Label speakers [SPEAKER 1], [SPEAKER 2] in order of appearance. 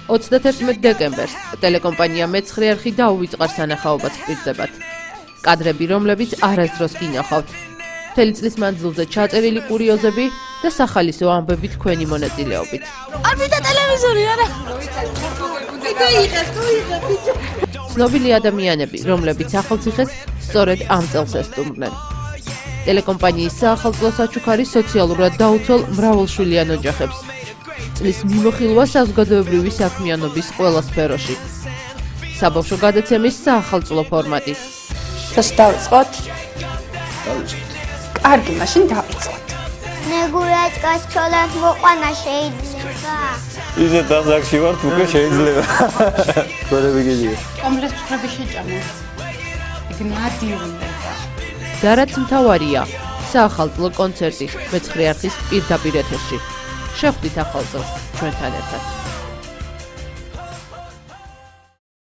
[SPEAKER 1] 31 დეკემბერს ტელეკომპანია მეცხრე არხი დაუვიწყარ სანახაობას პირდებათ. კადრები, რომლებიც არასდროს გინახავთ. მთელი წლის მანძილზე ჩაწერილი კურიოზები და სახალისო ამბები თქვენი მონაწილეობით.
[SPEAKER 2] არ მინდა ტელევიზორი, არა.
[SPEAKER 1] ცნობილი ადამიანები, რომლებიც ახალციხეს სწორედ ამ წელს ესტუმრნენ. ტელეკომპანიის საახალწლო საჩუქარი სოციალურად დაუცველ მრავალშვილიან ოჯახებს. წლის მიმოხილვა საზოგადოებრივი საქმიანობის ყველა სფეროში. საბავშვო გადაცემის საახალწლო ფორმატი.
[SPEAKER 2] თოს დავიწყოთ. კარგი, მაშინ დავიწყოთ.
[SPEAKER 3] ნეგურაჭკას ჩოლად მოყვანა შეიძლება.
[SPEAKER 4] ისე დასახში ვართ, უკვე შეიძლება. ყველები გიძლია.
[SPEAKER 2] კომლეს ცხრები შეჭამო. იქ ნადირუნდა.
[SPEAKER 1] და რაც მთავარია, საახალწლო კონცერტი მეცხრე არხის პირდაპირ ეთერში. შეხვდით ახალ წელს ჩვენთან ერთად.